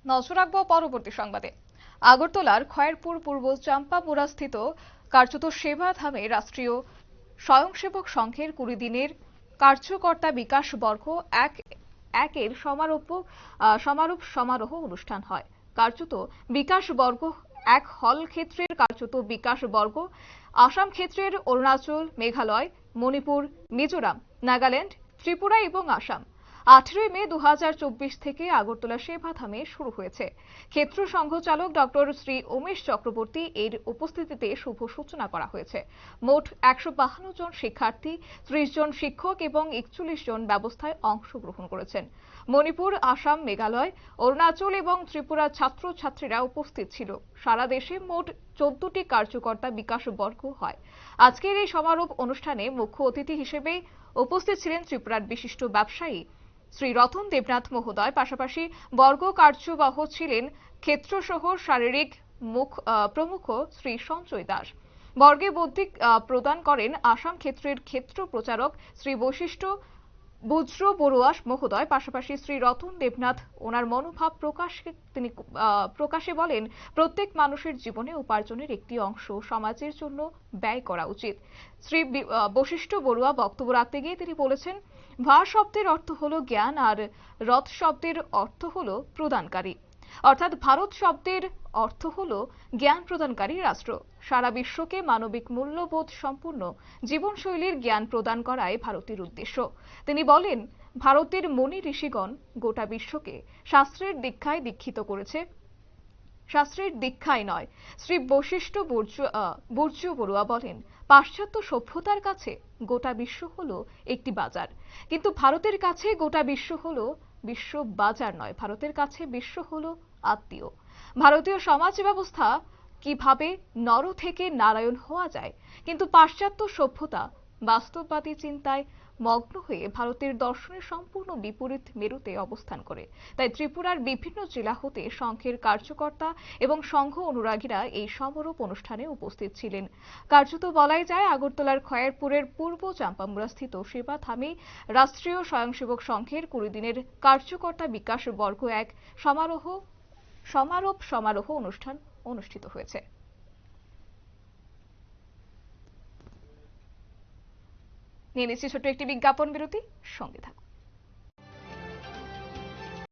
নজর রাখবো পরবর্তী সংবাদে। আগরতলার খয়েরপুর পূর্ব চাম্পাপুরাস্থিত কার্যত সেবাধামে রাষ্ট্রীয় স্বয়ংসেবক সংঘের 20 দিনের কার্যকর্তা বিকাশ বর্গ একের সমারোপ সমারোহ অনুষ্ঠান হয়। কার্যত বিকাশ বর্গ এক হল ক্ষেত্রের কার্যত বিকাশ বর্গ আসাম ক্ষেত্রের অরুণাচল, মেঘালয়, মণিপুর, মিজোরাম, নাগাল্যান্ড, ত্রিপুরা এবং আসাম 18 মে 2024 থেকে আগরতলা সেবাধামে শুরু হয়েছে। ক্ষেত্র সংঘ চালক ডক্টর শ্রী উমেশ চক্রবর্তী এর উপস্থিতিতে শুভ সূচনা করা হয়েছে। মোট 152 জন শিক্ষার্থী, 30 জন শিক্ষক এবং 41 জন ব্যবস্থায় অংশগ্রহণ করেছেন। মণিপুর, আসাম, মেঘালয়, অরুণাচল এবং ত্রিপুরার ছাত্রছাত্রীরা উপস্থিত ছিল। সারা দেশে মোট 14টি কার্যকর্তা বিকাশ বর্গ হয়। আজকের এই সমারোহ অনুষ্ঠানে মুখ্য অতিথি হিসেবে উপস্থিত ছিলেন ত্রিপুরার বিশিষ্ট ব্যবসায়ী শ্রী রতন দেবনাথ মহোদয়। পাশাপাশি বর্গ কার্যবাহ ছিলেন ক্ষেত্রসহ শারীরিক প্রমুখ শ্রী সঞ্জয় দাস। বর্গে বৌদ্ধিক প্রদান করেন আসাম ক্ষেত্রের ক্ষেত্র প্রচারক শ্রী বৈশিষ্ট্য বুজ্র বড়ুয়া মহোদয়। পাশাপাশি শ্রী রতন দেবনাথ ওনার মনোভাব প্রকাশে বলেন, প্রত্যেক মানুষের জীবনে উপার্জনের একটি অংশ সমাজের জন্য ব্যয় করা উচিত। শ্রী বৈশিষ্ট্য বড়ুয়া বক্তব্য রাখতে গিয়ে তিনি বলেছেন, ভা শব্দের অর্থ হলো জ্ঞান আর রথ শব্দের অর্থ হলো প্রদানকারী। অর্থাৎ ভারত শব্দের অর্থ হলো জ্ঞান প্রদানকারী রাষ্ট্র। সারা বিশ্বকে মানবিক মূল্যবোধ সম্পূর্ণ জীবনশৈলীর জ্ঞান প্রদান করাই ভারতের উদ্দেশ্য। তিনি বলেন, ভারতের মুনি ঋষিগণ গোটা বিশ্বকে শাস্ত্রের দীক্ষায় নয়। শ্রী বৈশিষ্ট্য বুর্জ বড়ুয়া বলেন, পাশ্চাত্য সভ্যতার কাছে গোটা বিশ্ব হলো একটি বাজার, কিন্তু ভারতের কাছে গোটা বিশ্ব হলো বিশ্ব বাজার নয়, ভারতের কাছে বিশ্ব হলো আত্মীয়। ভারতীয় সমাজ ব্যবস্থা কিভাবে নর থেকে নারায়ণ হওয়া যায়, কিন্তু পাশ্চাত্য সভ্যতা বাস্তববাদী চিন্তায় মগ্ন হয়ে ভারতের দর্শনের সম্পূর্ণ বিপরীত মেরুতে অবস্থান করে। তাই ত্রিপুরার বিভিন্ন জেলা হতে সংঘের কার্যকর্তা এবং সংঘ অনুরাগীরা এই সমারোহ অনুষ্ঠানে উপস্থিত ছিলেন। কার্যত বলাই যায়, আগরতলার খয়েরপুরের পূর্ব চাম্পামুড়াস্থিত সেবাধামে রাষ্ট্রীয় স্বয়ংসেবক সংঘের 20 দিনের কার্যকর্তা বিকাশ বর্গ এক সমারোহ অনুষ্ঠান অনুষ্ঠিত হয়েছে। নিয়ে নিচ্ছি ছোট্ট একটি বিজ্ঞাপন বিরতি, সঙ্গে থাকুন।